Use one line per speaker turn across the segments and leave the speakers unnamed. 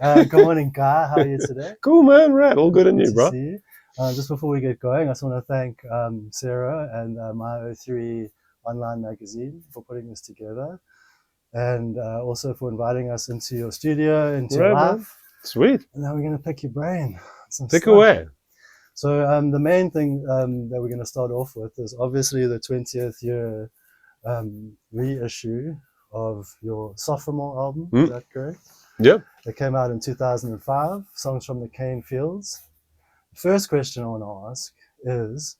Good morning, Guy. How are you today?
Cool, man. Right. All good in
Good
you,
to
bro.
see you. Just before we get going, I just want to thank Sarah and My03 online magazine for putting this together, and also for inviting us into your studio, into your
Right, man.
life.
Sweet.
And now we're going to pick your brain on some
Pick
stuff.
away.
So the main thing that we're going to start off with is obviously the 20th year reissue of your sophomore album. Is that correct?
Yep.
It came out in 2005, Songs from the Cane Fields. First question I want to ask is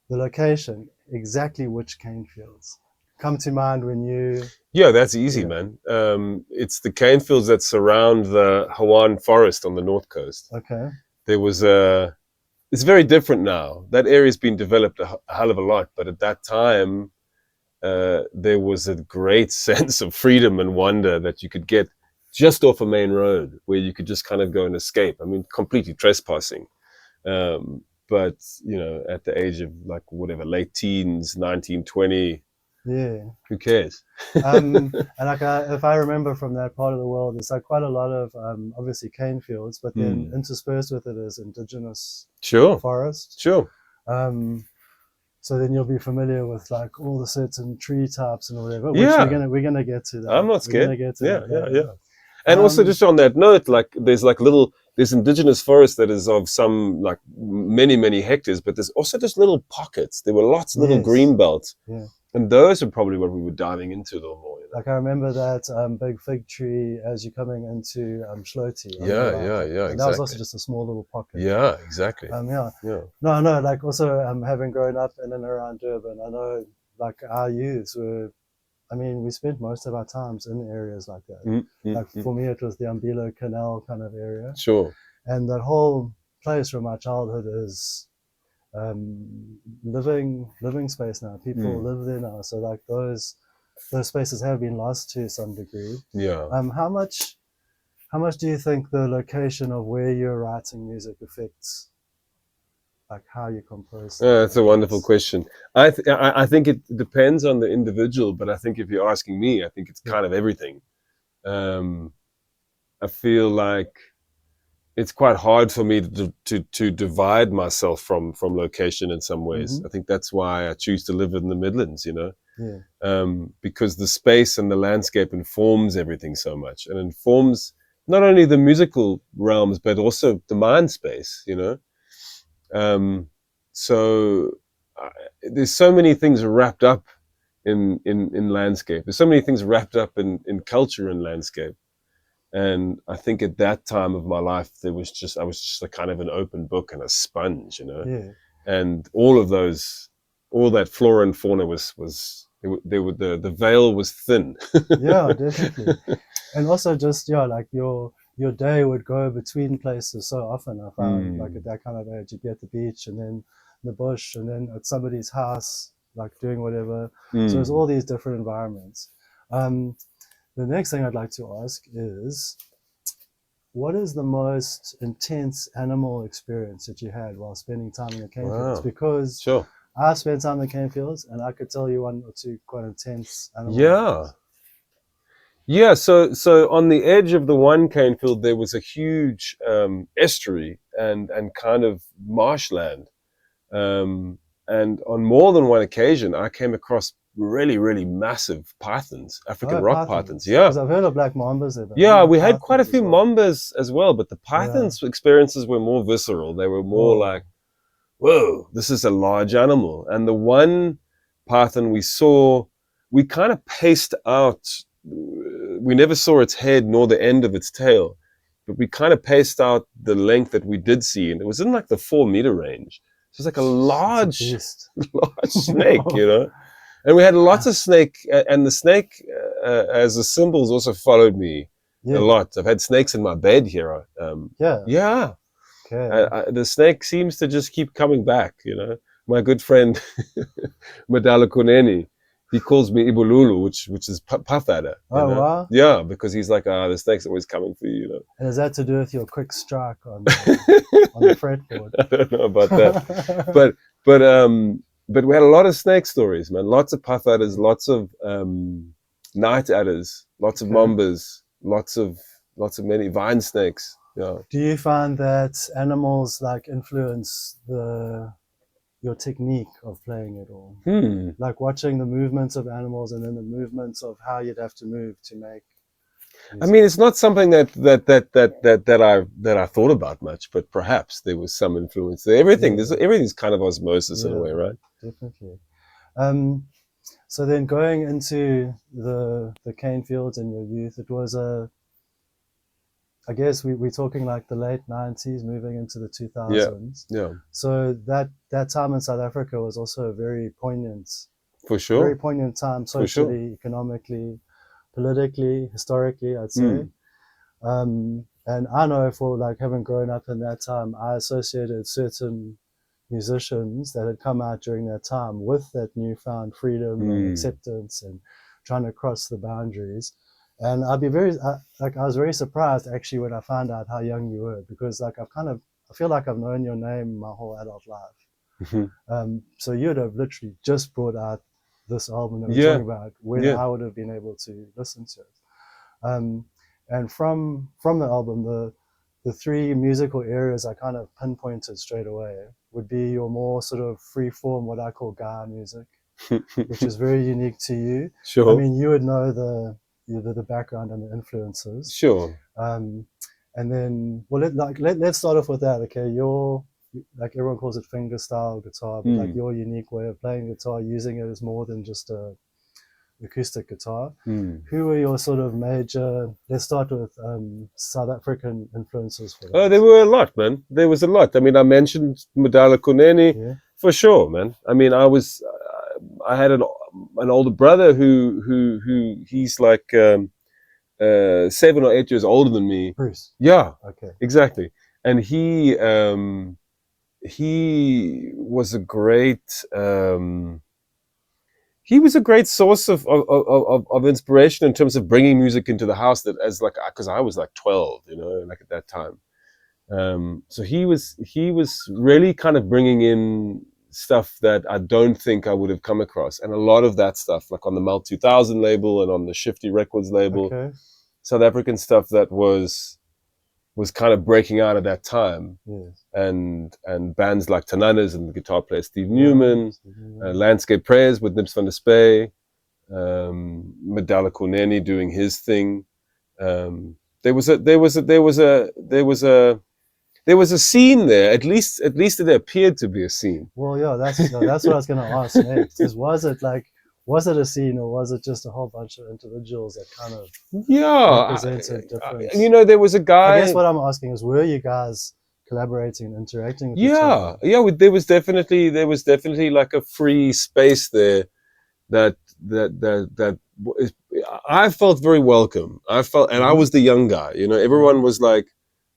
the location, exactly which cane fields come to mind when you...
Yeah, that's easy, man. It's the cane fields that surround the Hawaiian forest on the north coast.
Okay.
There was it's very different now. That area's been developed a hell of a lot, but at that time, there was a great sense of freedom and wonder that you could get just off a main road where you could just kind of go and escape. I mean, completely trespassing. But, you know, at the age of like whatever, late teens, 19, 20,
Yeah.
who cares?
And like if I remember from that part of the world, it's like quite a lot of obviously cane fields, but then interspersed with it is indigenous forest.
Sure.
So then you'll be familiar with like all the certain tree types and whatever. Which
Yeah.
we're gonna get to that.
I'm not scared.
We're gonna get to that.
Yeah. And also just on that note, like there's indigenous forest that is of some like many hectares, but there's also just little pockets. There were lots of little green belts.
Yeah.
And those are probably what we were diving into a little more. You know?
Like I remember that big fig tree as you're coming into Schloti.
Yeah,
exactly. That was also just a small little pocket.
Yeah, exactly.
No, like also having grown up in and around Durban, I know like our youths were, I mean, we spent most of our times in areas like that. For me, it was the Umbilo Canal kind of area.
Sure.
And that whole place from my childhood is living space now. People live there now. So like those spaces have been lost to some degree.
Yeah.
How much do you think the location of where you're writing music affects like how you compose?
That's a wonderful question. I think it depends on the individual, but I think if you're asking me, I think it's kind of everything. I feel like it's quite hard for me to divide myself from location in some ways. I think that's why I choose to live in the Midlands, you know. Because the space and the landscape informs everything so much, and informs not only the musical realms but also the mind space, you know. There's so many things wrapped up in landscape. There's so many things wrapped up in culture and landscape. And I think at that time of my life, I was just a kind of an open book and a sponge, you know.
Yeah.
And all that flora and fauna the veil was thin.
Yeah, definitely. And also just like your day would go between places so often. I found like at that kind of age, you'd be at the beach and then the bush and then at somebody's house, like doing whatever. So there's all these different environments. The next thing I'd like to ask is, what is the most intense animal experience that you had while spending time in the cane fields? Because I spent time in the cane fields and I could tell you one or two quite intense animals.
Yeah, so on the edge of the one cane field, there was a huge estuary and kind of marshland. And on more than one occasion, I came across really massive pythons, African rock pythons. Yeah,
because I've heard of black mambas there.
Yeah, we had quite a few mambas as well, but the pythons experiences were more visceral. They were more like, whoa, this is a large animal. And the one python we saw, we kind of paced out. We never saw its head nor the end of its tail, but we kind of paced out the length that we did see, and it was in like the 4-meter range. So it's like a large snake, you know. And we had lots of snake, and the snake as the symbols also followed me a lot. I've had snakes in my bed here. Yeah. Okay. The snake seems to just keep coming back, you know. My good friend Madala Kuneni, he calls me Ibululu, which is puff adder.
Oh, know? Wow.
Yeah, because he's like, the snake's always coming for you, you know.
And is that to do with your quick strike on the fretboard?
I don't know about that. But we had a lot of snake stories, man. Lots of puff adders, lots of night adders, lots of mambas, lots of many vine snakes. Yeah.
Do you find that animals like influence your technique of playing it all? Like watching the movements of animals and then the movements of how you'd have to move to make music.
I mean, it's not something that I thought about much, but perhaps there was some influence there. Everything's kind of osmosis in a way, right?
Definitely. So then going into the cane fields in your youth, it was I guess we're talking like the late 90s, moving into the 2000s.
Yeah.
So that time in South Africa was also a very poignant,
for sure,
very poignant time socially, economically, politically, historically, I'd say. And I know for like having grown up in that time, I associated certain musicians that had come out during that time with that newfound freedom and acceptance and trying to cross the boundaries. And I'd be I was very surprised actually when I found out how young you were, because like I feel like I've known your name my whole adult life. So you'd have literally just brought out this album that we're talking about when I would have been able to listen to it. And from the album, the three musical areas I kind of pinpointed straight away would be your more sort of free form, what I call Gaia music, which is very unique to you.
Sure.
I mean, you would know the background and the influences.
Sure.
And then, well, let's start off with that. Okay, your, like everyone calls it finger style guitar, but like your unique way of playing guitar, using it as more than just a acoustic guitar. Who were your sort of major, let's start with South African influences for that?
Oh, there were a lot, man. There was a lot. I mean, I mentioned Madala Kuneni, for sure, man. I mean, I had an older brother who he's like 7 or 8 years older than me.
Bruce.
Yeah.
Okay.
Exactly. And he was a great source of inspiration in terms of bringing music into the house, that as like, because I was like 12, like at that time. So he was really kind of bringing in stuff that I don't think I would have come across, and a lot of that stuff, like on the Melt 2000 label and on the Shifty Records label, South African stuff that was kind of breaking out at that time. And bands like Tananas and the guitar player Steve Newman, Landscape Prayers with Nips van der Spey, Madala Kuneni doing his thing. There was a scene there. At least it appeared to be a scene.
Well, yeah, that's what I was going to ask next. Was it a scene, or was it just a whole bunch of individuals that kind of represented different?
There was a guy.
I guess what I'm asking is, were you guys collaborating and interacting with each other?
There was definitely like a free space there that I felt very welcome. And I was the young guy. Everyone was like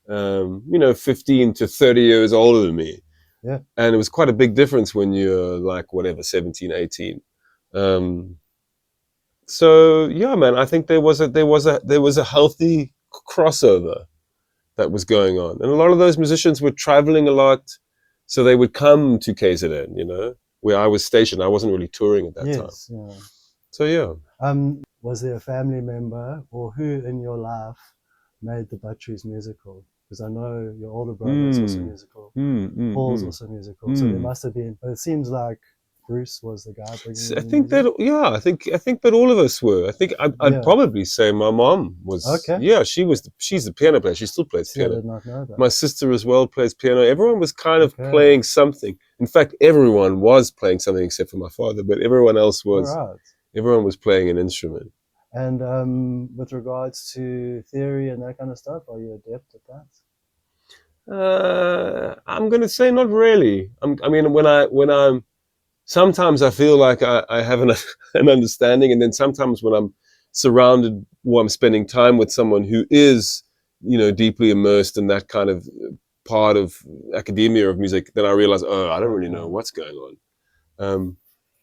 15 to 30 years older than me.
Yeah.
And it was quite a big difference when you're like 17, 18. So yeah, man, I think there was a healthy crossover that was going on, and a lot of those musicians were traveling a lot, so they would come to KZN, where I was stationed. I wasn't really touring at that time.
Yeah.
So yeah.
Was there a family member or who in your life made the Buttery's musical? Because I know your older brother is also musical. Paul's also musical. So there must have been, but it seems like Bruce was the guy bringing
I think that all of us were. I think I'd probably say my mom was.
Okay.
Yeah, she's the piano player. She still plays piano.
I did not know that.
My sister as well plays piano. Everyone was kind of playing something. In fact, everyone was playing something except for my father, but everyone else was.
Right.
Everyone was playing an instrument.
And with regards to theory and that kind of stuff, are you adept at
that? I'm going to say not really. I mean, when I'm sometimes I feel like I have an understanding, and then sometimes when I'm surrounded, or I'm spending time with someone who is, deeply immersed in that kind of part of academia of music, then I realize, I don't really know what's going on.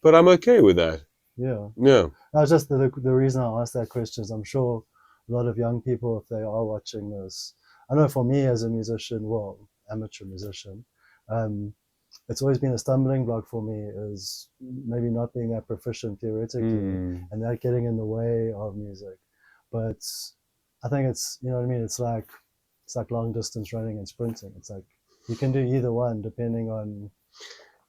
But I'm okay with that.
Yeah.
Yeah.
That's just the reason I asked that question is I'm sure a lot of young people, if they are watching this, I know for me as a musician, well, amateur musician, it's always been a stumbling block for me is maybe not being that proficient theoretically and that getting in the way of music. But I think it's, you know what I mean. It's like long distance running and sprinting. It's like you can do either one depending on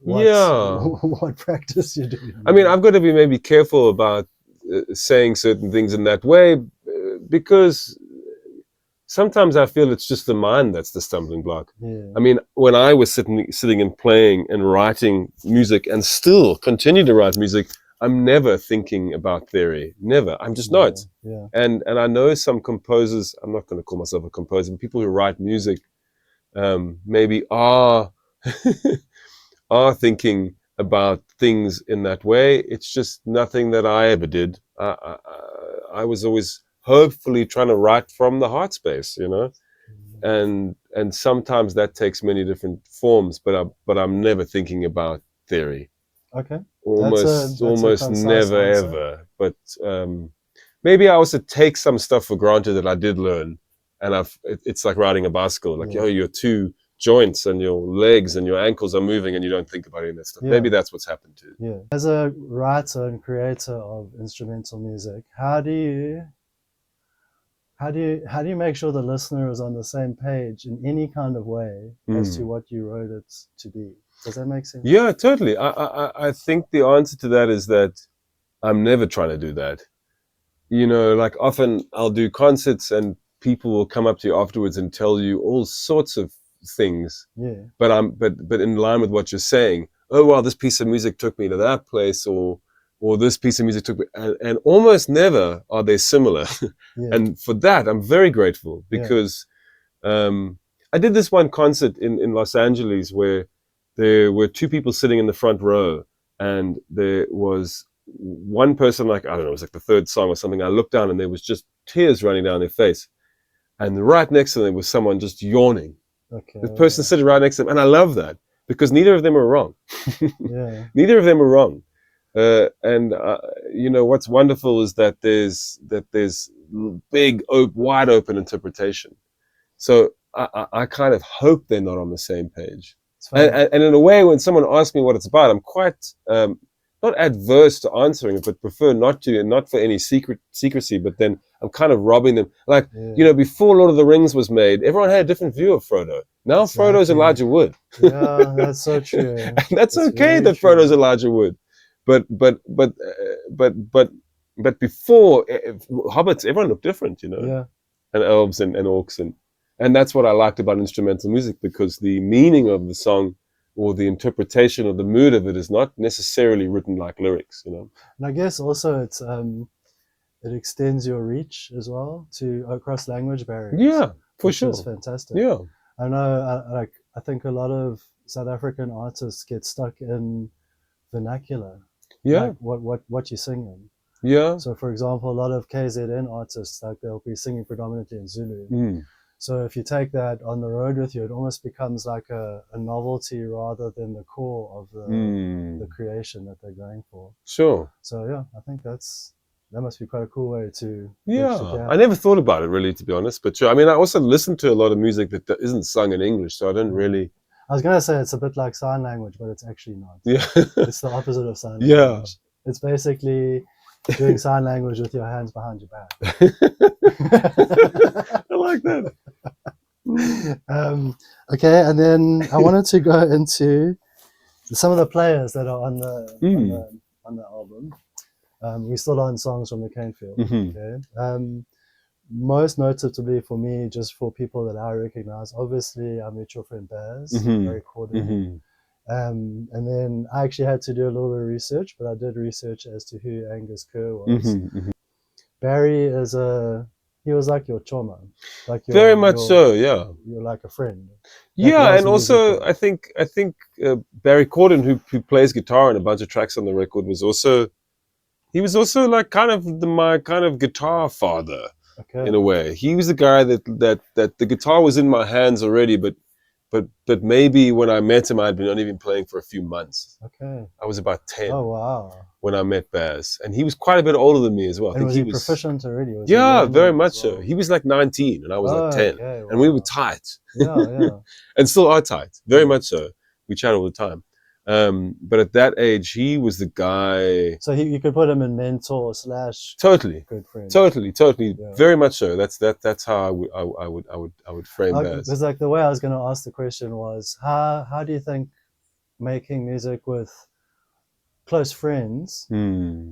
what practice you're doing.
I mean, I've got to be maybe careful about saying certain things in that way because sometimes I feel it's just the mind that's the stumbling block.
Yeah.
I mean, when I was sitting and playing and writing music and still continue to write music, I'm never thinking about theory. Never. I'm just not.
Yeah.
And I know some composers, I'm not going to call myself a composer, but people who write music maybe are are thinking about things in that way. It's just nothing that I ever did. I was always hopefully trying to write from the heart space, you know, and sometimes that takes many different forms, but I'm never thinking about theory.
Okay.
Almost never answer. Ever. But maybe I also take some stuff for granted that I did learn, and it's like riding a bicycle. Like, your two joints and your legs and your ankles are moving, and you don't think about any of that stuff. Yeah. Maybe that's what's happened too.
Yeah. As a writer and creator of instrumental music, how do you make sure the listener is on the same page in any kind of way as to what you wrote it to be? Does that make sense?
Yeah, totally. I think the answer to that is that I'm never trying to do that. You know, like often I'll do concerts and people will come up to you afterwards and tell you all sorts of things.
Yeah.
But in line with what you're saying, oh well, this piece of music took me to that place, or this piece of music took me, and almost never are they similar. Yeah. And for that, I'm very grateful because I did this one concert in Los Angeles where there were two people sitting in the front row, and there was one person, like, I don't know, it was like the third song or something. I looked down and there was just tears running down their face. And right next to them was someone just yawning.
Okay.
The person sitting right next to them. And I love that because neither of them are wrong.
Yeah.
Neither of them are wrong. You know, what's wonderful is that there's big, wide open interpretation. So I kind of hope they're not on the same page. And in a way, when someone asks me what it's about, I'm quite not adverse to answering it, but prefer not to, and not for any secrecy. But then I'm kind of robbing them. Like, you know, before Lord of the Rings was made, everyone had a different view of Frodo. Now Frodo's Elijah Wood.
Yeah, that's so true.
And that's okay that Frodo's Elijah Wood. But before hobbits, everyone looked different, you know.
Yeah.
And elves and orcs and that's what I liked about instrumental music, because the meaning of the song or the interpretation or the mood of it is not necessarily written like lyrics, you know.
And I guess also it's it extends your reach as well to across language barriers.
Yeah, for sure.
Which is fantastic.
Yeah.
I know. I think a lot of South African artists get stuck in vernacular.
Yeah.
Like what you're singing.
Yeah.
So, for example, a lot of KZN artists, like, they'll be singing predominantly in Zulu. So if you take that on the road with you, it almost becomes like a novelty rather than the core of the creation that they're going for.
Sure.
So yeah, I think that must be quite a cool way to.
Yeah, I never thought about it really, to be honest. But sure, I mean, I also listen to a lot of music that isn't sung in English, so I don't really.
I was gonna say it's a bit like sign language, but it's actually not.
Yeah.
It's the opposite of sign language.
Yeah.
It's basically doing sign language with your hands behind your back.
I like that.
Okay, and then I wanted to go into some of the players that are on the album. We're still on songs from the Canefield. Okay. Most notably for me, just for people that I recognize, obviously our mutual friend Baz, very cool. And then I actually had to do a little bit of research, but I did research as to who Angus Kerr was. Barry he was like your choma, like
very much so. Yeah,
you're like a friend.
Yeah, and also I think Barry Corden, who plays guitar in a bunch of tracks on the record, was also like kind of my kind of guitar father. Okay. In a way, he was the guy that the guitar was in my hands already, but maybe when I met him, I'd been only been playing for a few months.
Okay.
I was about 10.
Oh wow.
When I met Baz, and he was quite a bit older than me as well.
And I think was he proficient already?
Yeah, very much so. He was like 19 and I was like 10,
okay, wow.
And we were tight.
Yeah.
And still are tight, very much so. We chat all the time. But at that age, he was the guy.
So you could put him in mentor /
Totally,
good friend.
totally,
Yeah.
very much so. That's how I would frame that.
Because like the way I was going to ask the question was, how do you think making music with close friends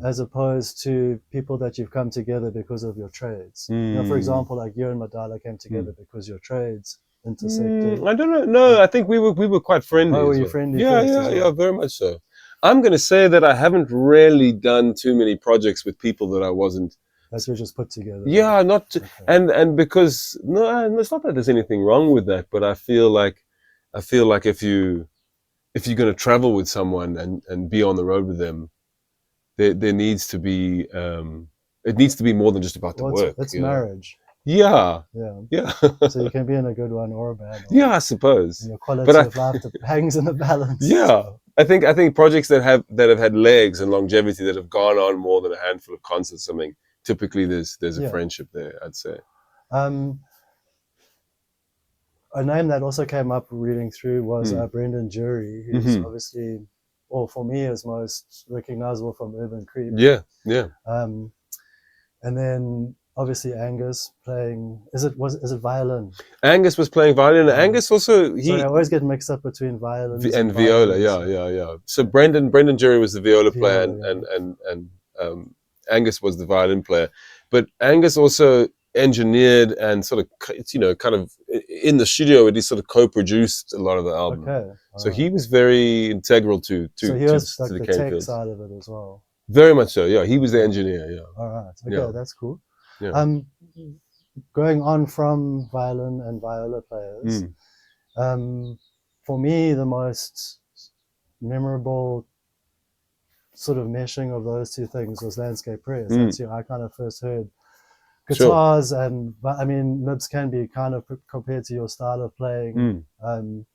as opposed to people that you've come together because of your trades? You know, for example, like you and Madala came together because your trades intersected.
I don't know. No, I think we were quite friendly.
Oh, were
as
you
well.
friendly?
Yeah,
first
yeah,
as well?
yeah, very much so. I'm going to say that I haven't really done too many projects with people that I wasn't.
That you just put together.
Yeah, not to,
Okay.
and because no, it's not that there's anything wrong with that, but I feel like if you're going to travel with someone and be on the road with them, there needs to be it needs to be more than just about the work.
It's marriage.
Yeah.
Yeah.
Yeah.
So you can be in a good one or a bad one.
Yeah, I suppose.
And your quality of life hangs in the balance.
Yeah. I think projects that have had legs and longevity, that have gone on more than a handful of concerts, something, typically there's a friendship there, I'd say.
A name that also came up reading through was Brendan Jury, who's obviously, or for me, is most recognizable from Urban Creep.
Yeah, yeah.
And then obviously Angus playing. Is it violin?
Angus was playing violin. And Angus also
I always get mixed up between violins
and viola. Yeah. So Brendan Jury was the viola player, and Angus was the violin player. But Angus also engineered and sort of, kind of in the studio, he sort of co-produced a lot of the album.
Okay.
So he was very integral to
so he was like
the
tech side of it as well.
Very much so. Yeah, he was the engineer. Yeah.
All right. Okay, that's cool.
Yeah.
Going on from violin and viola players, for me the most memorable sort of meshing of those two things was Landscape Press. That's I kind of first heard guitars, but I mean nibs can be kind of compared to your style of playing, and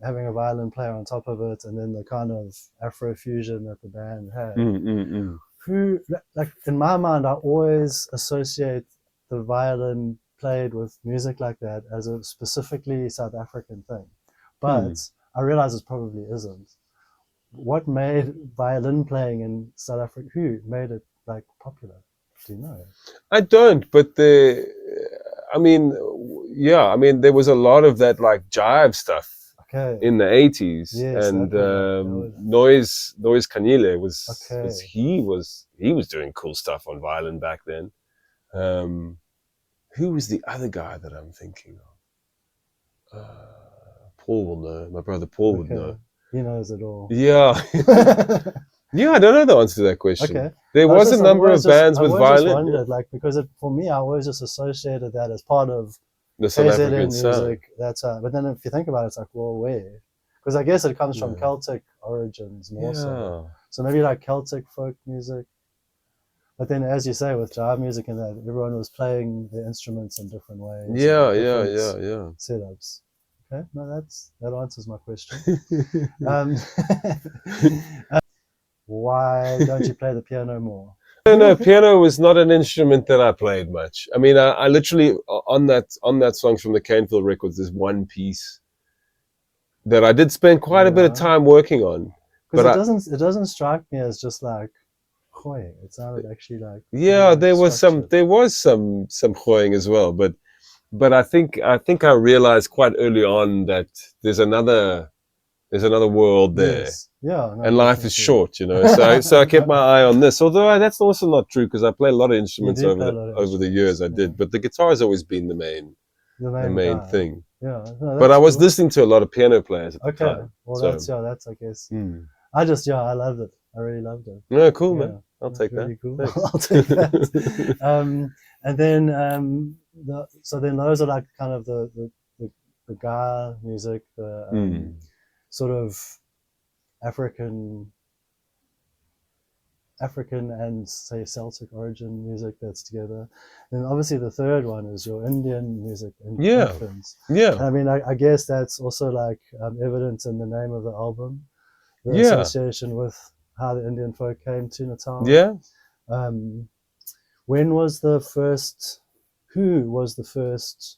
having a violin player on top of it, and then the kind of Afro fusion that the band had. Who, like in my mind, I always associate the violin played with music like that as a specifically South African thing, but I realize it probably isn't. What made violin playing in South Africa? Who made it like popular? Do you know?
I don't, but there was a lot of that like jive stuff in the 80s, and Noise Kanyile he was doing cool stuff on violin back then. Who was the other guy that I'm thinking of? Paul will know. My brother Paul would know.
He knows it all.
Yeah. Yeah, I don't know the answer to that question.
Okay.
There was a number of bands with violin. I just
wondered, like, because for me, I always just associated that as part of
the South African
music.
sound.
But then if you think about it, it's like, well, where? Because I guess it comes from Celtic origins more so. So maybe like Celtic folk music. But then, as you say, with jive music and that, everyone was playing the instruments in different ways.
Yeah.
Setups. Okay, no, that answers my question. Why don't you play the piano more?
No, piano was not an instrument that I played much. I mean, I literally on that song from the Canfield records, there's one piece that I did spend quite a bit of time working on.
Because it doesn't strike me as just like khoing. It sounded actually like
there was some khoing as well, but I think I realized quite early on that there's another world there.
Yes. Yeah, no,
and life is short, so I kept my eye on this, although that's also not true, because I played a lot of instruments over the years. I did, but the guitar has always been the main thing.
Yeah, no,
but I was listening to a lot of piano players at the time.
Well, that's I guess. I loved it. I really loved it.
Yeah, cool, man. I'll take that.
Cool. I'll take that. And then so then those are like kind of the Ga music, the sort of African and say Celtic origin music that's together. And obviously the third one is your Indian music influence.
Yeah.
I mean, I guess that's also like evident in the name of the album, the association with how the Indian folk came to Natal.
Yeah.
Who was the first,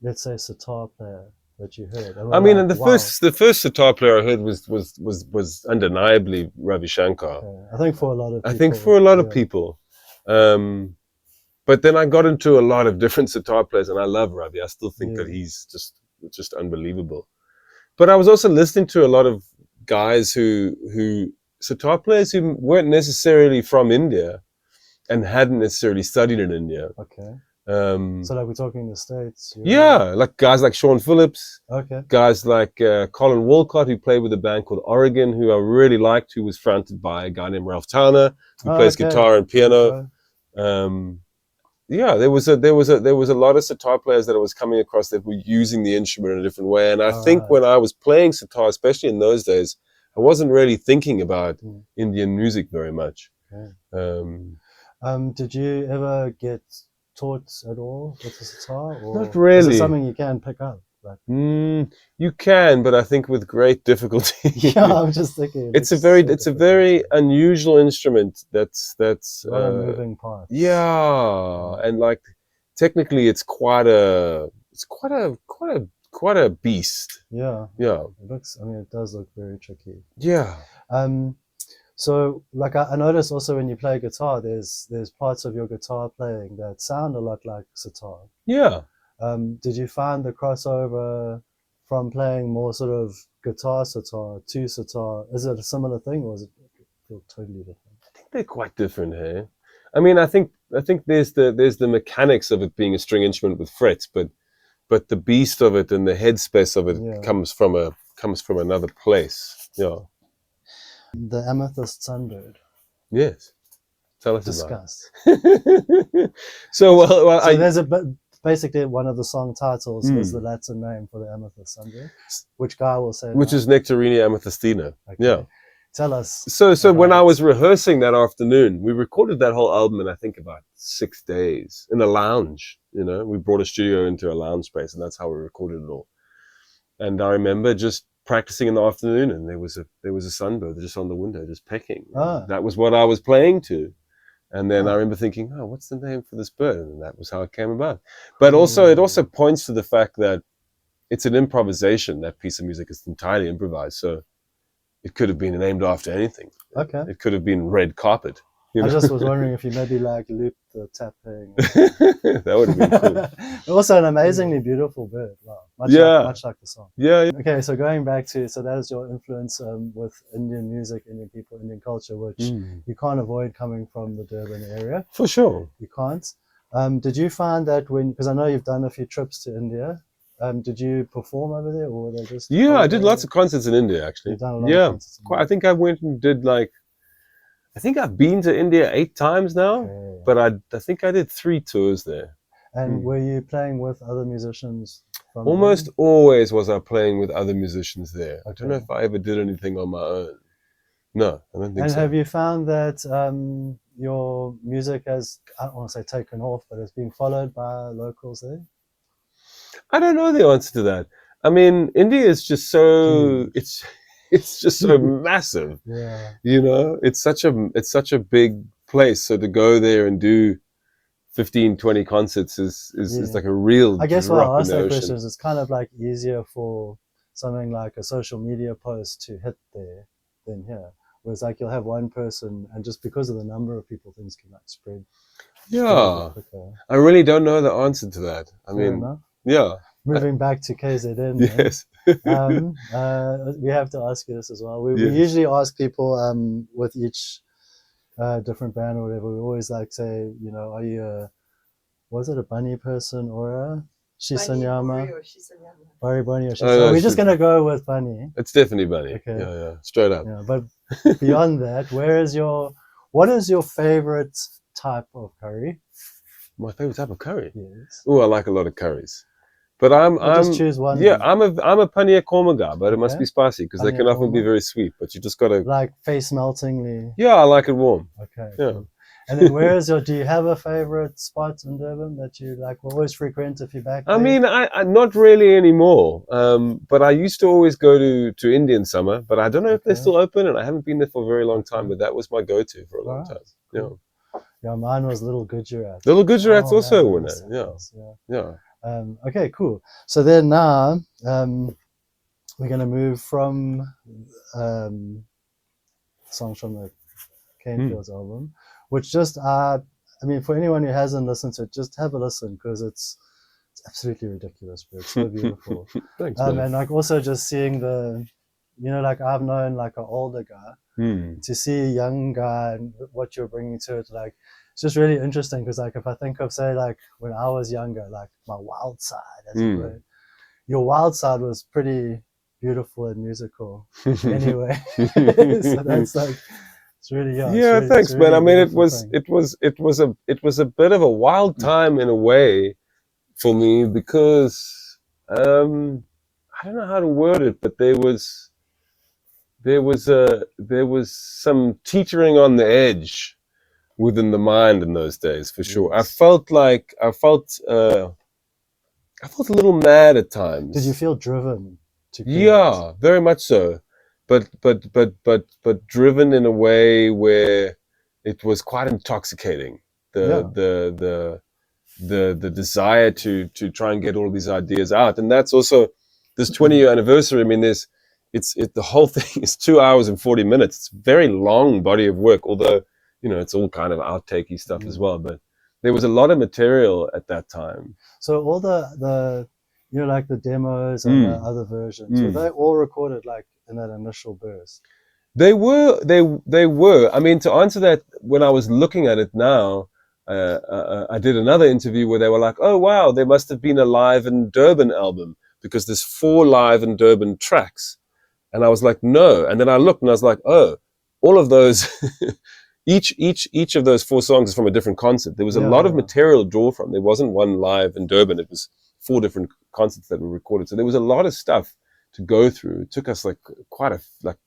let's say, sitar player that you heard?
I mean, and
like,
the first sitar player I heard was undeniably Ravi Shankar.
Okay. I think for a lot of people.
I think for a lot of people. But then I got into a lot of different sitar players, and I love Ravi. I still think that he's just unbelievable. But I was also listening to a lot of guys who sitar players who weren't necessarily from India and hadn't necessarily studied in India.
Okay. So like we're talking in the States?
Yeah, like guys like Sean Phillips.
Okay.
Guys like Colin Walcott, who played with a band called Oregon, who I really liked, who was fronted by a guy named Ralph Towner, who plays guitar and piano. Yeah, there was a lot of sitar players that I was coming across that were using the instrument in a different way. And I think when I was playing sitar, especially in those days, I wasn't really thinking about Indian music very much.
Okay. Did you ever get taught at all with the sitar? Or
not really.
Is it something you can pick up? Like...
you can, but I think with great difficulty.
Yeah, I'm just thinking.
It's a very unusual instrument. That's
a lot of moving parts.
Yeah, and like technically, it's quite a beast.
Yeah.
Yeah.
It looks. I mean, it does look very tricky.
Yeah.
So like I noticed also when you play guitar, there's parts of your guitar playing that sound a lot like sitar.
Yeah.
Did you find the crossover from playing more sort of guitar sitar to sitar? Is it a similar thing, or is it feel totally different?
I think they're quite different here. I mean, I think there's the mechanics of it being a string instrument with frets, but the beast of it and the headspace of it comes from another place. Yeah.
The Amethyst Sunbird.
Yes. Tell us
Discuss.
about it. So
there's basically one of the song titles is the Latin name for the Amethyst Sunbird. Which guy will say
which is Nectarina amethystina. Okay. Yeah.
Tell us.
So when I was rehearsing that afternoon, we recorded that whole album in I think about 6 days in a lounge. You know, we brought a studio into a lounge space, and that's how we recorded it all. And I remember just practicing in the afternoon, and there was a sunbird just on the window, just pecking. That was what I was playing to. And then I remember thinking, oh, what's the name for this bird? And that was how it came about. But also, it also points to the fact that it's an improvisation. That piece of music is entirely improvised. So it could have been named after anything.
Okay.
It could have been Red Carpet. You know?
I just was wondering if you maybe like looped the tapping.
That would have been cool.
Also an amazingly beautiful bird. Wow. Much like the song.
Yeah.
Okay, so going back to, so that is your influence with Indian music, Indian people, Indian culture, which you can't avoid coming from the Durban area.
For sure.
You can't. Did you find that because I know you've done a few trips to India, did you perform over there, or were they just...
Yeah, I did lots of concerts in India, actually.
You've done a lot of concerts in India.
I think I went and did I think I've been to India 8 times now, but I think I did 3 tours there.
And were you playing with other musicians from
Almost always was I playing with other musicians there. I don't know if I ever did anything on my own. No, I don't think so.
And have you found that your music has, I don't want to say taken off, but it's being followed by locals there?
I don't know the answer to that. I mean, India is just so it's just so massive.
Yeah.
You know, it's such a big place. So to go there and do 15, 20 concerts is like a real
I guess why I asked that
ocean.
question is it's kind of like easier for something like a social media post to hit there than here. Whereas like you'll have one person, and just because of the number of people, things can like spread.
Yeah. I really don't know the answer to that. I mean, yeah.
Moving back to KZN.
Yes.
We have to ask you this as well. We usually ask people with each different band or whatever, we always like say, you know, are you was it a bunny person or a Shisanyama? Bunny or Shisanyama. We're just gonna go with bunny.
It's definitely bunny.
Okay.
Yeah, straight up.
Yeah, but beyond that, what is your favorite type of curry?
My favorite type of curry?
Yes.
Oh, I like a lot of curries. But I'm
just choose one.
Yeah, I'm a paniya korma guy, but it must be spicy because they can often be very sweet. But you just gotta
like face meltingly.
Yeah, I like it warm.
Okay.
Yeah.
Cool. And then do you have a favorite spot in Durban that you like will always frequent if you're back there?
I mean, I not really anymore. But I used to always go to Indian summer, but I don't know if they're still open, and I haven't been there for a very long time. But that was my go-to for a long time. Cool. Yeah.
Yeah, mine was Little Gujarat.
Little Gujarat's also a winner. Yeah.
Okay, cool. So then now we're going to move from songs from the Cane Fields album, which just I mean, for anyone who hasn't listened to it, just have a listen, because it's absolutely ridiculous, but it's so beautiful.
Thanks,
and like also just seeing the, you know, like I've known like an older guy, to see a young guy and what you're bringing to it, like it's just really interesting, because like if I think of, say, like when I was younger, like my wild side, as it were, your wild side was pretty beautiful and musical anyway. So that's like, it's really,
yeah,
really,
thanks,
really
man. I mean, it was a bit of a wild time in a way for me, because I don't know how to word it, but there was some teetering on the edge within the mind in those days, for sure.
Yes.
I felt a little mad at times.
Did you feel driven to create?
Yeah, very much so, but driven in a way where it was quite intoxicating. The desire to try and get all of these ideas out, and that's also this 20-year anniversary. I mean, the whole thing is 2 hours and 40 minutes. It's a very long body of work, although, you know, it's all kind of outtakey stuff as well. But there was a lot of material at that time.
So all the you know, like the demos and the other versions, were they all recorded like in that initial burst?
They were. I mean, to answer that, when I was looking at it now, I did another interview where they were like, "Oh wow, there must have been a live in Durban album, because there's 4 live in Durban tracks." And I was like, "No." And then I looked and I was like, "Oh, all of those." Each of those 4 songs is from a different concert. There was a lot of material to draw from. There wasn't one live in Durban. It was 4 different concerts that were recorded. So there was a lot of stuff to go through. It took us like quite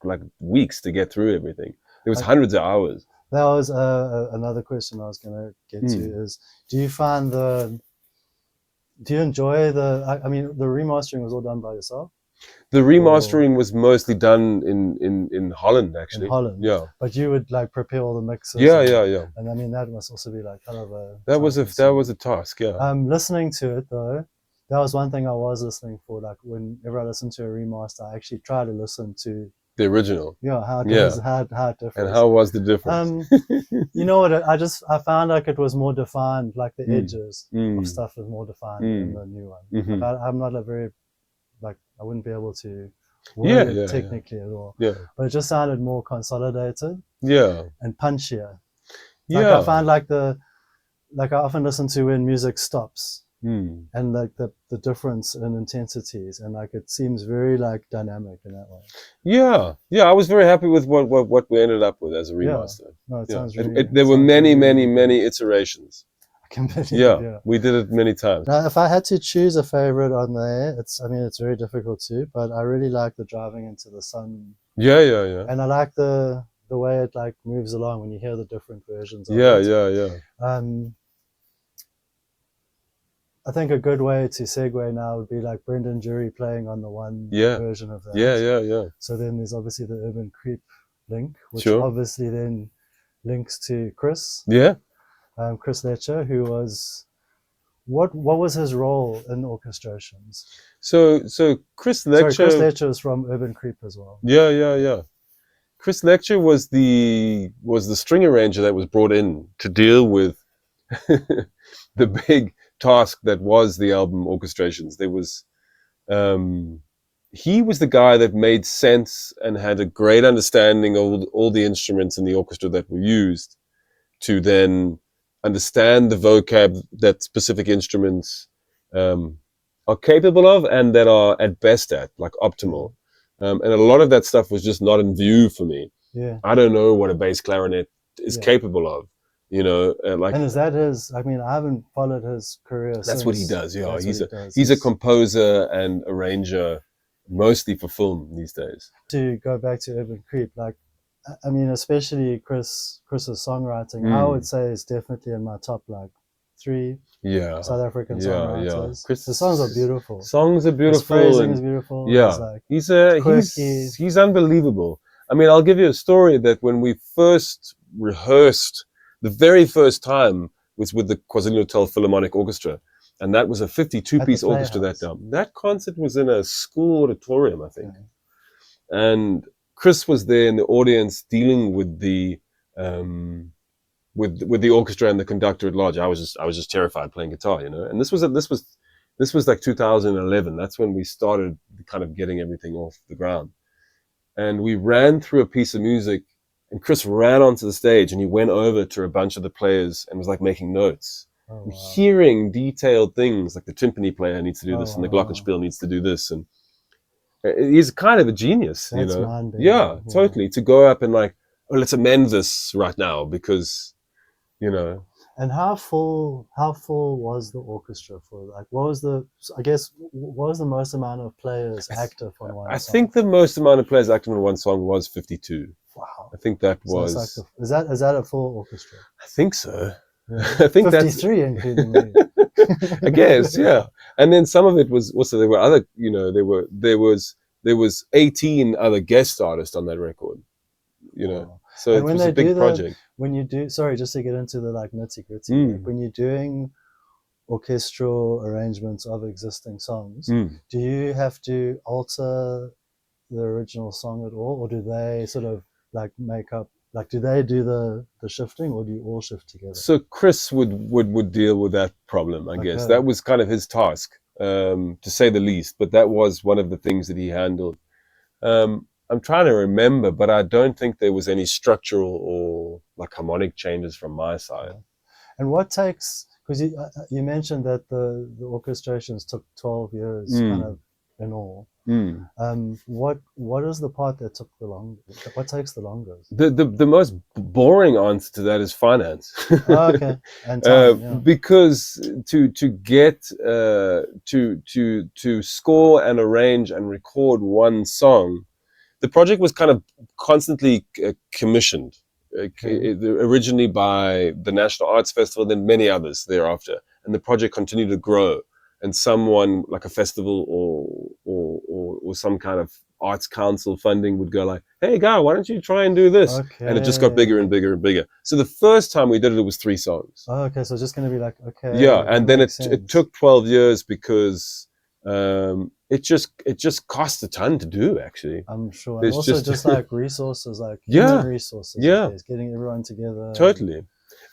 like weeks to get through everything. There was hundreds of hours.
That was another question I was going to get to, is do you enjoy I mean, the remastering was all done by yourself?
The remastering was mostly done in Holland, actually.
In Holland,
yeah.
But you would like prepare all the mixes.
Yeah.
And I mean, that must also be like kind of a.
That was a task. Yeah.
Listening to it though, that was one thing I was listening for. Like whenever I listened to a remaster, I actually try to listen to
the original.
Yeah, how it differs.
And how was the difference?
You know what? I found like it was more defined. Like the edges of stuff was more defined in the new one. Like I'm not a very I wouldn't be able to word it technically at all.
Yeah.
But it just sounded more consolidated.
Yeah.
And punchier.
Yeah.
I find I often listen to when music stops. And like the difference in intensities, and like it seems very like dynamic in that way. Yeah,
I was very happy with what we ended up with as a remaster.
No, it sounds really.
There were many iterations. We did it many times.
Now, if I had to choose a favorite on there, it's very difficult to, but I really like the Driving into the Sun.
Yeah.
And I like the way it like moves along when you hear the different versions of it.
Yeah.
I think a good way to segue now would be like Brendan Jury playing on the one version of that.
Yeah.
So then there's obviously the Urban Creep link, which obviously then links to Chris.
Yeah.
Chris Letcher, who was, what was his role in orchestrations?
So Chris Letcher.
Chris Letcher is from Urban Creep as well.
Yeah. Chris Letcher was the string arranger that was brought in to deal with the big task that was the album orchestrations. There was, he was the guy that made sense and had a great understanding of all the instruments in the orchestra that were used, to then understand the vocab that specific instruments are capable of and that are at best at, like optimal. And a lot of that stuff was just not in view for me.
Yeah.
I don't know what a bass clarinet is capable of, you know.
And is that his? I mean, I haven't followed his career.
That's what he does. Yeah, he's a composer and arranger, mostly for film these days.
To go back to Urban Creep, like, I mean, especially Chris's songwriting, I would say is definitely in my top like 3 South African songwriters. The songs are beautiful. His phrasing is beautiful.
Yeah, he's unbelievable. I mean, I'll give you a story that when we first rehearsed, the very first time was with the KwaZulu-Natal Philharmonic Orchestra, and that was a 52-piece orchestra that
Playhouse.
time. That concert was in a school auditorium, I think. And Chris was there in the audience dealing with the with the orchestra and the conductor at large. I was just terrified playing guitar, you know. And this was like 2011. That's when we started kind of getting everything off the ground. And we ran through a piece of music, and Chris ran onto the stage and he went over to a bunch of the players and was like making notes.
Oh, wow.
Hearing detailed things like the timpani player needs to do this and the
wow.
glockenspiel needs to do this, and he's kind of a genius.
That's
you know.
mind-bending.
Yeah, totally. To go up and like, oh, let's amend this right now because, you know.
And how full was the orchestra for? Like, what was the most amount of players active on one song?
I think the most amount of players active on one song was 52.
Wow.
I think that
So
was.
like is that a full orchestra?
I think so.
Yeah.
I think
53 including me.
I guess, yeah. And then some of it was also, there were other, you know, there was 18 other guest artists on that record, you know.
Wow.
So
And
it
when
was a
they
big
do
project.
When you do, sorry, just to get into the like nitty gritty, like when you're doing orchestral arrangements of existing songs, do you have to alter the original song at all, or do they sort of like make up? Like, do they do the shifting, or do you all shift together?
So Chris would deal with that problem, I guess. That was kind of his task, to say the least. But that was one of the things that he handled. I'm trying to remember, but I don't think there was any structural or like harmonic changes from my side.
And what takes, because you mentioned that the orchestrations took 12 years kind of in all. What is the part that took the longest? What takes the longest?
The most boring answer to that is finance.
Oh, okay. And time, yeah.
Because to get to score and arrange and record one song, the project was kind of constantly commissioned. Originally by the National Arts Festival, then many others thereafter, and the project continued to grow. And someone like a festival or some kind of arts council funding would go like, "Hey, guy, why don't you try and do this?"
Okay.
And it just got bigger and bigger and bigger. So the first time we did it was 3 songs.
Oh, okay. So it's just going to be like, okay.
Yeah, and then it took 12 years because it just cost a ton to do, actually.
I'm sure. And also just like resources, like human resources.
Yeah.
Getting everyone together.
Totally.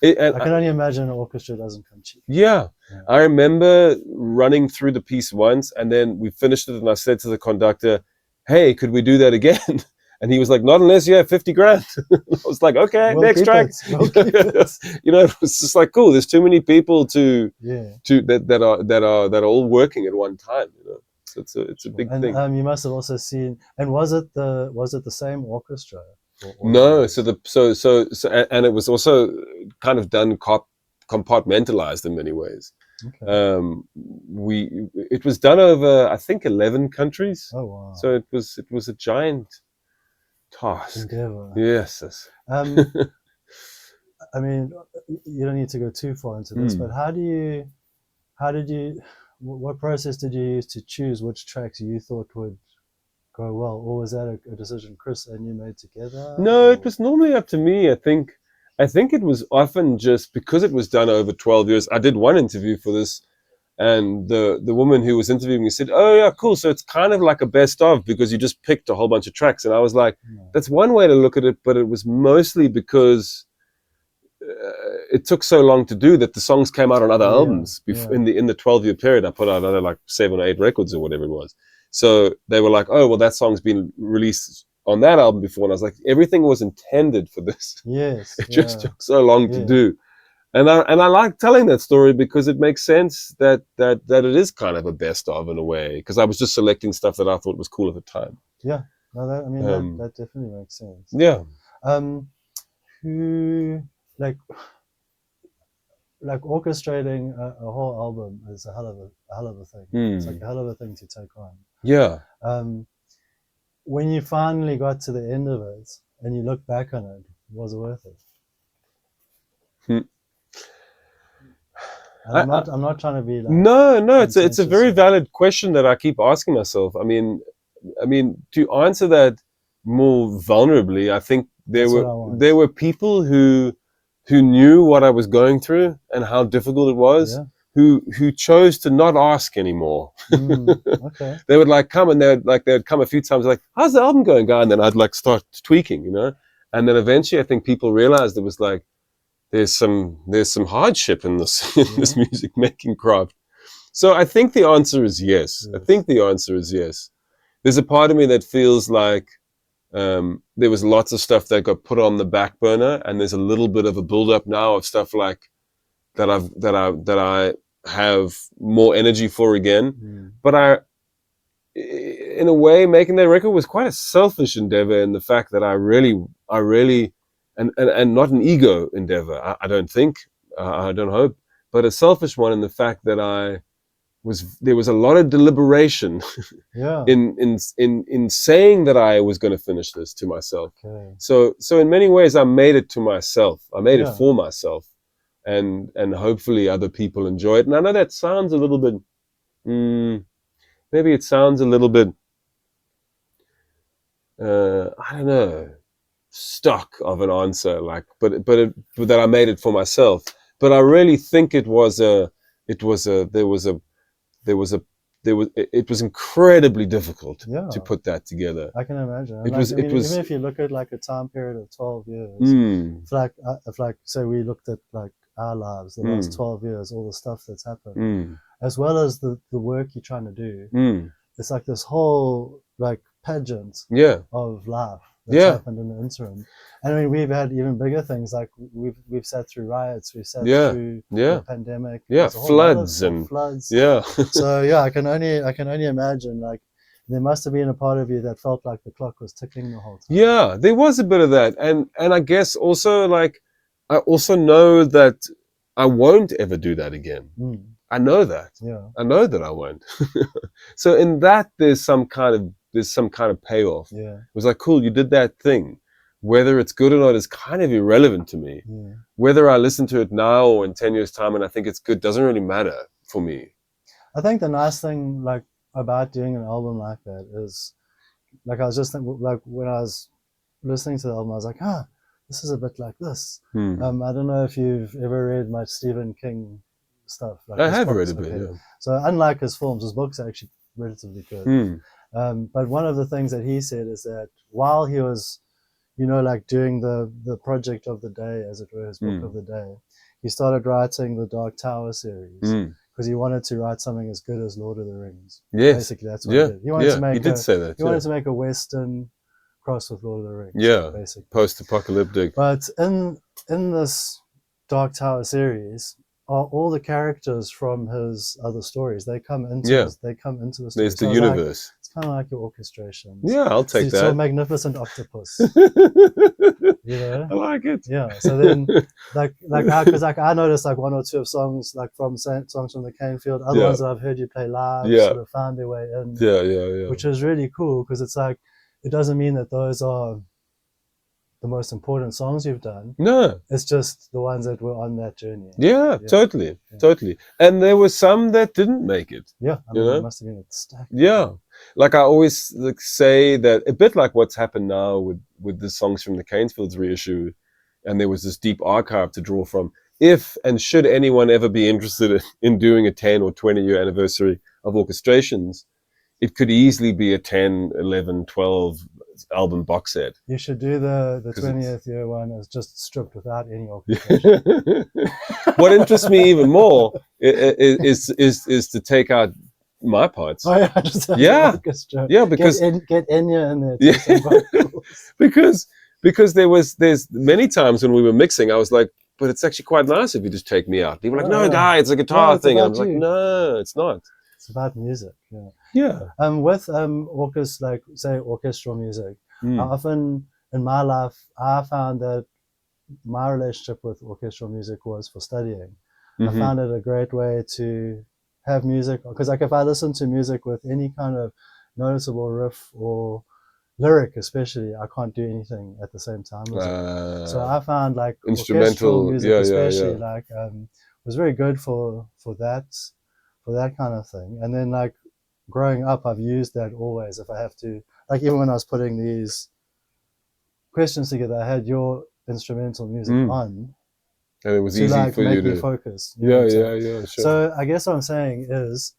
I can only imagine an orchestra doesn't come cheap.
Yeah. I remember running through the piece once, and then we finished it, and I said to the conductor, "Hey, could we do that again?" And he was like, "Not unless you have 50 grand." I was like, "Okay, next track." You know, it was just like, cool. There's too many people that are all working at one time. You know, so it's a big thing.
You must have also seen. And was it the same orchestra?
No, so and it was also kind of done compartmentalized in many ways. Okay. It was done over, I think, 11 countries.
Oh wow!
So it was a giant task.
Endeavor.
Yes.
I mean, you don't need to go too far into this, but what process did you use to choose which tracks you thought would go well, or was that a decision Chris and you made together?
No, it was normally up to me. I think it was often just because it was done over 12 years. I did one interview for this, and the woman who was interviewing me said, "Oh yeah, cool. So it's kind of like a best of because you just picked a whole bunch of tracks." And I was like, "That's one way to look at it," but it was mostly because it took so long to do that the songs came out on other albums. In the 12-year period, I put out another like 7 or 8 records or whatever it was. So they were like, "Oh, well, that song's been released on that album before." And I was like, everything was intended for this.
Yes.
It just took so long to do. And I like telling that story because it makes sense that it is kind of a best of in a way, because I was just selecting stuff that I thought was cool at the time.
Yeah. No, that definitely makes sense.
Yeah.
Who like orchestrating a whole album is a hell of a thing. It's like a hell of a thing to take on.
Yeah.
When you finally got to the end of it and you look back on it, was it worth it? I'm not trying to be like.
No, it's a very valid question that I keep asking myself. I mean, to answer that more vulnerably, I think there were people who knew what I was going through and how difficult it was, who chose to not ask anymore.
Okay.
They would like come and they'd come a few times like, how's the album going, guy? And then I'd like start tweaking, you know. And then eventually I think people realized it was like there's some hardship in this in this music making craft. So I think the answer is yes. I think the answer is yes. There's a part of me that feels like there was lots of stuff that got put on the back burner, and there's a little bit of a build up now of stuff like that I have more energy for again. But in a way, making that record was quite a selfish endeavor in the fact that I really, and not an ego endeavor. I don't think, I don't hope, but a selfish one in the fact that there was a lot of deliberation in saying that I was going to finish this to myself.
Okay.
So in many ways, I made it to myself. I made it for myself, and hopefully other people enjoy it. And I know that sounds a little bit, maybe it sounds a little bit, I don't know, stock of an answer, like, but that I made it for myself. But I really think it was incredibly difficult to put that together.
I can imagine. Even if you look at like a time period of 12 years, if like say we looked at like our lives, the last 12 years, all the stuff that's happened, as well as the work you're trying to do, it's like this whole like pageant of life that's happened in the interim. And I mean, we've had even bigger things, like we've sat through riots, we've sat through the pandemic,
floods.
So I can only imagine, like, there must have been a part of you that felt like the clock was ticking the whole time.
Yeah, there was a bit of that, and I guess also, like, I also know that I won't ever do that again. I know that. I know that I won't. So in that, there's some kind of payoff. It was like, cool, you did that thing. Whether it's good or not is kind of irrelevant to me. Whether I listen to it now or in 10 years' time and I think it's good doesn't really matter for me.
I think the nice thing, like, about doing an album like that is, like, I was just thinking, like, when I was listening to the album, I was like, this is a bit like this. I don't know if you've ever read much Stephen King stuff. Like,
I have read a bit,
So unlike his films, his books are actually relatively good. But one of the things that he said is that while he was, you know, like doing the project of the day, as it were, his book of the day, he started writing the Dark Tower series because he wanted to write something as good as Lord of the Rings. Basically, that's what he did. He wanted to make
he did say that.
He wanted to make a Western cross with Lord of the Rings. Basically.
Post-apocalyptic.
But in this Dark Tower series are all the characters from his other stories. They come into the story.
There's the universe.
It's kind of like your orchestrations.
Yeah, I'll take that.
So magnificent octopus. You know?
I like it.
Yeah. So then, because I noticed like one or two of songs, like from songs from the Cane Field, other ones that I've heard you play live, sort of found their way in. Which is really cool, because it's like, it doesn't mean that those are the most important songs you've done. No, it's just the ones that were on that journey.
Totally. And there were some that didn't make it.
I mean, it must have been a stack.
Like I always say that, a bit like what's happened now with the songs from the Canesfields reissue, and there was this deep archive to draw from. If and should anyone ever be interested in doing a 10 or 20 year anniversary of Orchestrations, it could easily be a 10, 11, 12 album box set.
You should do the 20th year one as just stripped without any orchestration.
What interests me even more is to take out my parts.
Just orchestra.
Because
get Enya in there.
Because there's many times when we were mixing, I was like, but it's actually quite nice if you just take me out. People were like, no, guy, it's a guitar thing. I was like, no, it's not.
It's about music. With like say orchestral music, often in my life I found that my relationship with orchestral music was for studying. I found it a great way to have music, because like if I listen to music with any kind of noticeable riff or lyric especially, I can't do anything at the same time. So I found like
instrumental
music especially like was very good for that kind of thing. And then like growing up, I've used that always. If I have to, like even when I was putting these questions together, I had your instrumental music on,
And it was
to
easy
like
for you
make me
to
focus. You know what I'm saying?
yeah, sure.
So I guess what I'm saying is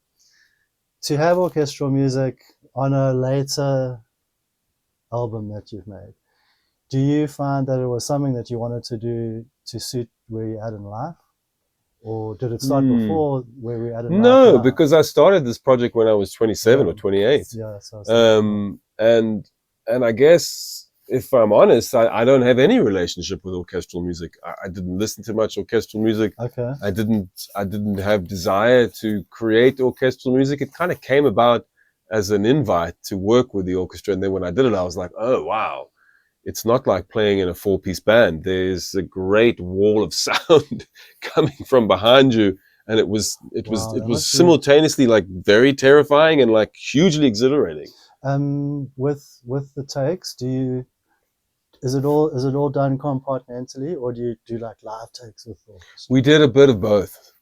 to have orchestral music on a later album that you've made. Do you find that it was something that you wanted to do to suit where you're at in life? Or did it start before where we're at in life?
No, because I started this project when I was 27
Yeah.
or 28.
Yeah, so
And I guess if I'm honest, I don't have any relationship with orchestral music. I didn't listen to much orchestral music.
okay.
I didn't have desire to create orchestral music. It kind of came about as an invite to work with the orchestra. And then when I did it, I was like, oh, wow. It's not like playing in a 4-piece band. There's a great wall of sound coming from behind you. And it was simultaneously like very terrifying and like hugely exhilarating.
With the takes, is it all done compartmentally, or do you do like live takes with orchestra?
We did a bit of both.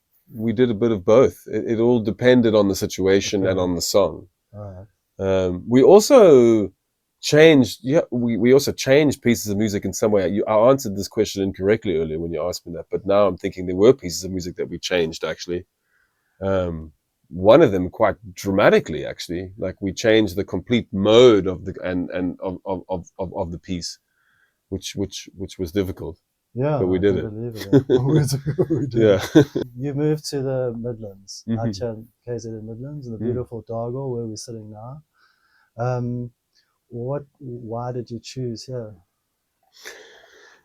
It all depended on the situation and on the song.
All right.
We also changed pieces of music in some way. I answered this question incorrectly earlier when you asked me that, but now I'm thinking there were pieces of music that we changed actually. One of them quite dramatically actually, like we changed the complete mode of the of the piece, which was difficult.
Yeah,
but we did it.
We did.
Yeah.
You moved to the Midlands,
Mm-hmm.
KZN Midlands, in the beautiful Dargle where we're sitting now. Why did you choose here?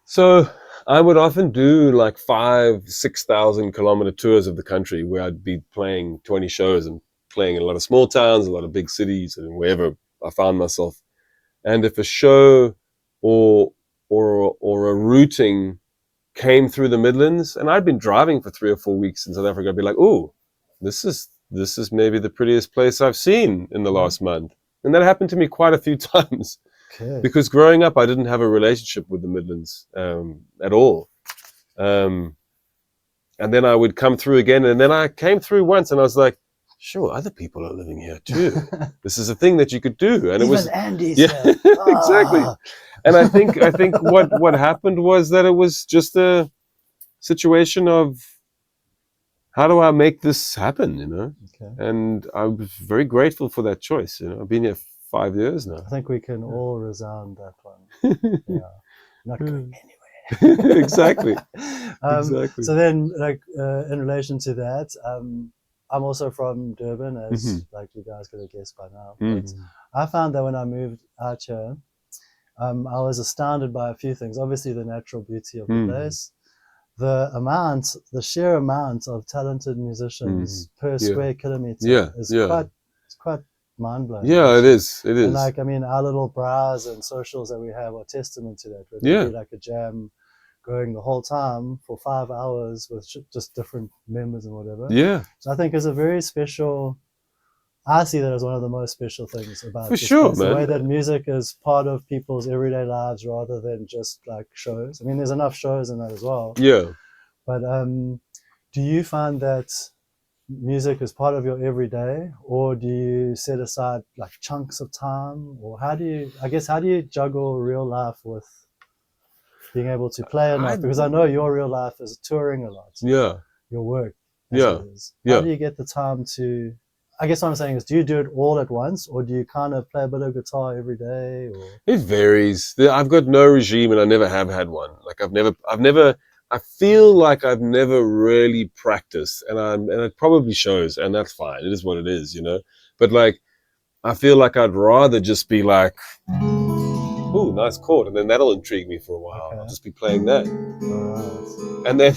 So I would often do like 5,000-6,000 kilometer tours of the country where I'd be playing 20 shows and playing in a lot of small towns, a lot of big cities, and wherever I found myself. And if a show or a routing came through the Midlands, and I'd been driving for 3 or 4 weeks in South Africa, I'd be like, "Oh, this is maybe the prettiest place I've seen in the last month." And that happened to me quite a few times.
Okay.
Because growing up, I didn't have a relationship with the Midlands at all. And then I would come through again, and then I came through once, and I was like, "Sure, other people are living here too. This is a thing that you could do." And
even
it was
Andy's
here. Exactly. And I think what happened was that it was just a situation of how do I make this happen, you know?
Okay.
And I was very grateful for that choice. You know, I've been here 5 years now.
I think we can all resound that one. Yeah, not going anywhere.
Exactly. Exactly.
So then, like in relation to that, I'm also from Durban, as like you guys could have guessed by now. But I found that when I moved out here, I was astounded by a few things. Obviously, the natural beauty of the place, the sheer amount of talented musicians per square kilometer is quite mind-blowing.
Yeah, it is.
And like, I mean, our little browse and socials that we have are testament to that. Where be like a jam going the whole time for 5 hours with just different members and whatever.
Yeah.
So I think it's a very special. I see that as one of the most special things about
for sure,
place,
man.
the way that music is part of people's everyday lives rather than just like shows. I mean, there's enough shows in that as well.
Yeah.
But do you find that music is part of your everyday, or do you set aside like chunks of time, or how do you juggle real life with being able to play enough? Because I know your real life is touring a lot.
Yeah.
Your work.
Yeah.
How do you get the time to? I guess what I'm saying is, do you do it all at once, or do you kind of play a bit of guitar every day? Or
it varies. I've got no regime, and I never have had one. Like I've never. I feel like I've never really practiced, and it probably shows, and that's fine. It is what it is, you know. But like, I feel like I'd rather just be like, "Ooh, nice chord," and then that'll intrigue me for a while.
Okay.
I'll just be playing that,
right.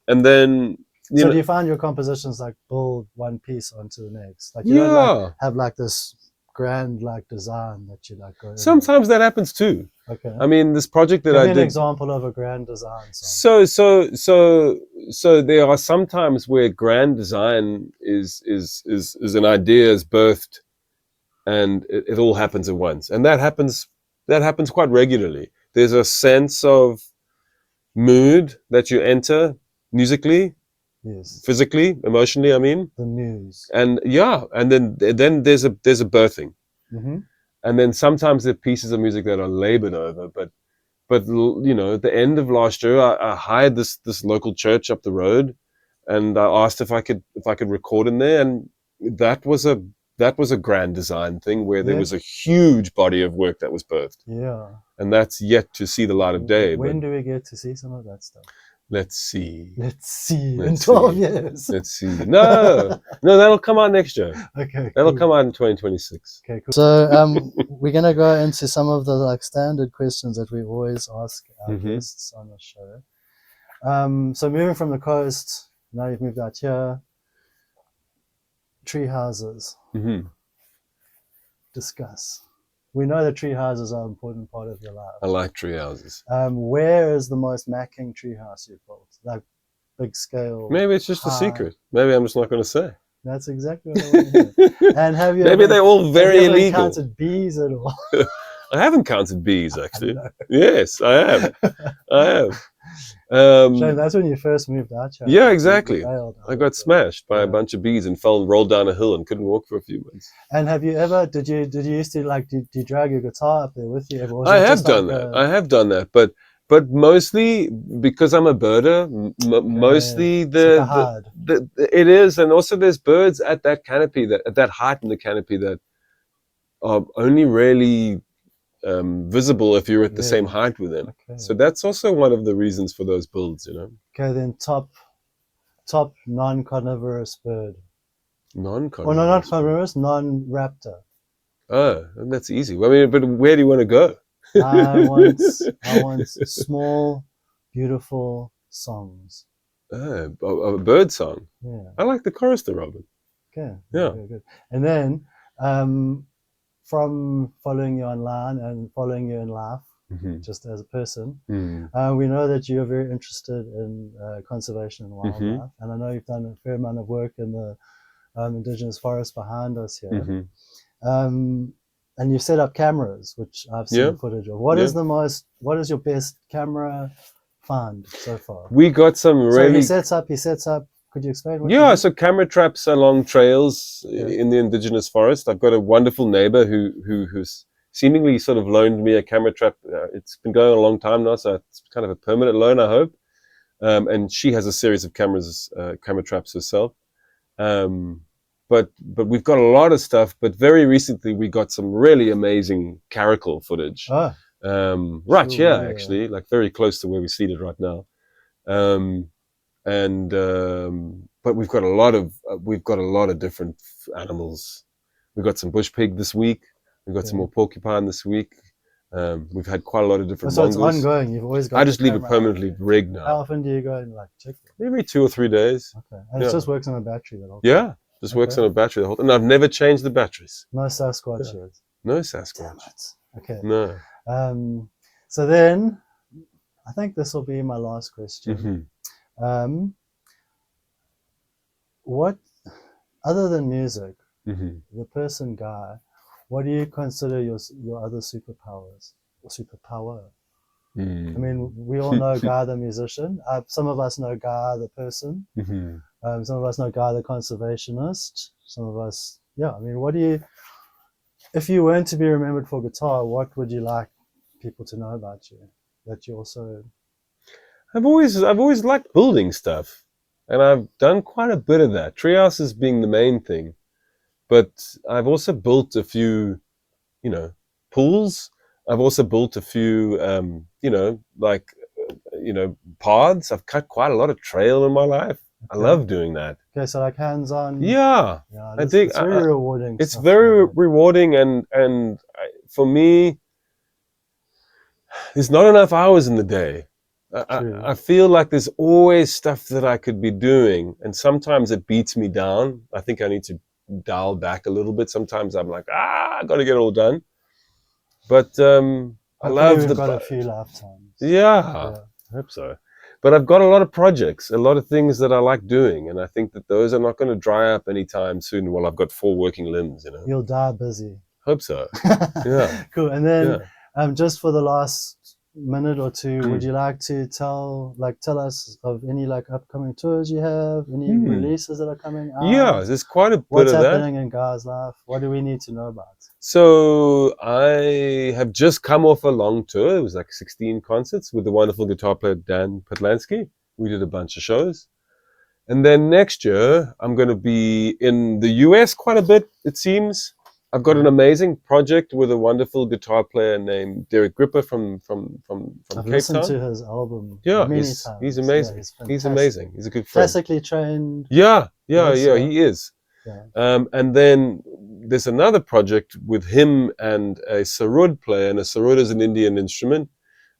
and then.
So do you find your compositions like build one piece onto the next? Like you don't like have like this grand like design that you like go in.
Sometimes that happens too.
Okay.
I mean, this project that
Give
I
me
did.
an example of a grand design song.
So there are sometimes where grand design is an idea is birthed, and it all happens at once, and that happens quite regularly. There's a sense of mood that you enter musically.
Yes.
Physically, emotionally, I mean.
The muse.
And then there's a birthing.
Mm-hmm.
And then sometimes there are pieces of music that are labored over, but But you know, at the end of last year, I hired this local church up the road, and I asked if I could record in there, and that was a grand design thing where there was a huge body of work that was birthed.
Yeah.
And that's yet to see the light of day.
When do we get to see some of that stuff?
Let's see.
In 12 years.
Let's see. No, that'll come out next year.
Okay.
That'll come out in 2026.
Okay, cool. So we're gonna go into some of the like standard questions that we always ask our guests on the show. So moving from the coast, now you've moved out here. Tree houses. Discuss. We know that tree houses are an important part of your life.
I like tree houses.
Where is the most macking tree house you've built? Like big scale?
Maybe it's just a secret. Maybe I'm just not going to say.
That's exactly what I want to hear. And have you
Maybe they're all very illegal.
Have you counted bees at all?
I haven't counted bees, actually. Yes, I have.
Shane, that's when you first moved out here.
Yeah, exactly. I got smashed by a bunch of bees and rolled down a hill and couldn't walk for a few months.
And have you ever, did you used to like, did you drag your guitar up there with you?
I have done that, but mostly because I'm a birder, mostly it is, and also there's birds at that canopy, at that height in the canopy that are only really visible if you're at the same height with them. So that's also one of the reasons for those builds, you know.
Okay, then top non-carnivorous bird.
Non-carnivorous?
Well, no, not carnivorous, non-raptor.
Oh, that's easy. I mean, but where do you want to go?
I want small, beautiful songs.
A bird song.
Yeah.
I like the chorister robin.
Okay.
Yeah.
Very good. And then from following you online and following you in life, just as a person, we know that you're very interested in conservation and wildlife, and I know you've done a fair amount of work in the indigenous forest behind us here. And you set up cameras, which I've seen footage of. What is your best camera find so far? We got some really... So he sets up. Could you explain what
so camera traps along trails in the indigenous forest. I've got a wonderful neighbor who's seemingly sort of loaned me a camera trap. It's been going a long time now, so it's kind of a permanent loan, I hope. And she has a series of camera traps herself. But we've got a lot of stuff. But very recently, we got some really amazing caracal footage. Right here, actually, like very close to where we're seated right now. But we've got a lot of different animals. We've got some bush pig this week. We've got some more porcupine this week. We've had quite a lot of different.
So it's ongoing. You've always got.
I just leave it permanently rigged now.
How often do you go and like check it?
Every 2 or 3 days.
Okay, and it just works on a battery.
Just works on a battery the whole time. And I've never changed the batteries.
No Sasquatch yet.
No Sasquatch.
Damn it. Okay.
No.
So then, I think this will be my last question. What, other than music, the person Guy, what do you consider your other superpowers or superpower? I mean, we all know Guy the musician. Some of us know Guy the person. Some of us know Guy the conservationist. Some of us, I mean, what do you, if you weren't to be remembered for guitar, what would you like people to know about you? That you also...
I've always liked building stuff, and I've done quite a bit of that. Treehouses being the main thing, but I've also built a few, pools. I've also built a few, paths. I've cut quite a lot of trail in my life. I love doing that.
Okay, so like hands-on.
Yeah,
I think it's very rewarding.
It's very rewarding, and for me, there's not enough hours in the day. I feel like there's always stuff that I could be doing, and sometimes it beats me down. I think I need to dial back a little bit. Sometimes I'm like, I got to get it all done. But I love the...
got a few lifetimes.
Yeah, I hope so. But I've got a lot of projects, a lot of things that I like doing, and I think that those are not going to dry up anytime soon. Well, I've got 4 working limbs,
You'll die busy.
Hope so.
Cool. And then just for the last minute or two, would you like to tell us of any like upcoming tours you have, any releases that are coming out?
Yeah, there's quite a bit
What's
of
happening
that.
in Guy's life? What do we need to know about?
So I have just come off a long tour. It was like 16 concerts with the wonderful guitar player Dan Patlansky. We did a bunch of shows. And then next year, I'm going to be in the US quite a bit, it seems. I've got an amazing project with a wonderful guitar player named Derek Gripper from
I've
Cape
listened
Town.
to his album
Yeah,
many
he's
times.
amazing.
Yeah,
he's amazing. He's a good friend.
Classically trained.
Yeah,
Also.
he is.
Yeah.
And then there's another project with him and a sarod player, and a sarod is an Indian instrument.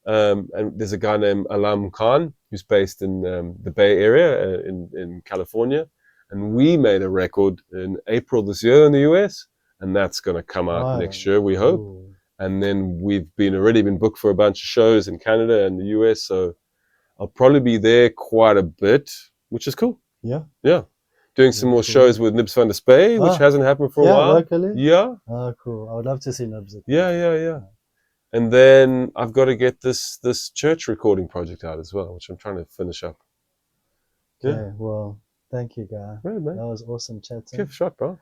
And there's a guy named Alam Khan who's based in the Bay Area in California. And we made a record in April this year in the US, and that's going to come out next year, we hope.
Ooh.
And then we've already been booked for a bunch of shows in Canada and the US, so I'll probably be there quite a bit, which is cool.
Yeah.
Yeah. Doing some more shows with Nibs van der Spey, which hasn't happened for a while.
Locally?
Yeah.
Oh, cool. I would love to see Nibs.
Yeah. And then I've got to get this church recording project out as well, which I'm trying to finish up.
Okay, well, thank you, Guy.
Right, man.
That was awesome chatting.
Give a shot, bro.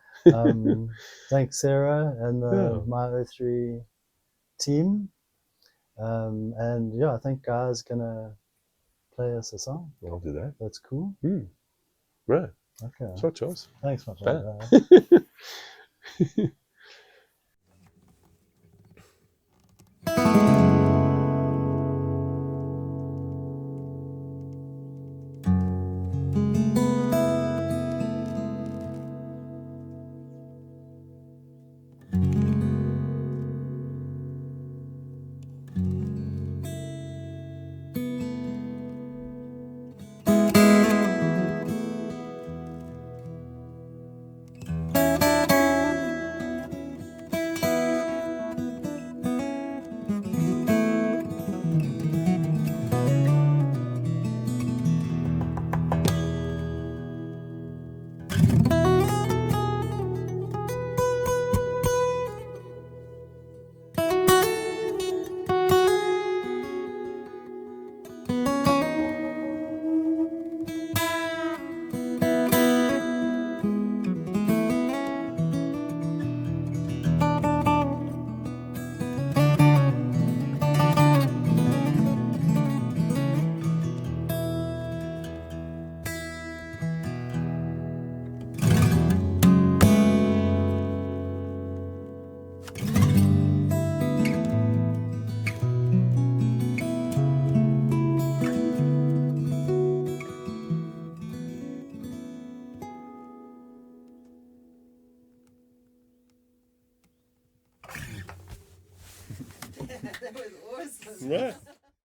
Thanks, Sarah, and the My03 team. And yeah, I think Guy's gonna play us a song.
I'll do that.
That's cool.
Right.
Okay.
Shot, Charles.
Thanks, my friend.
That was awesome.
Right.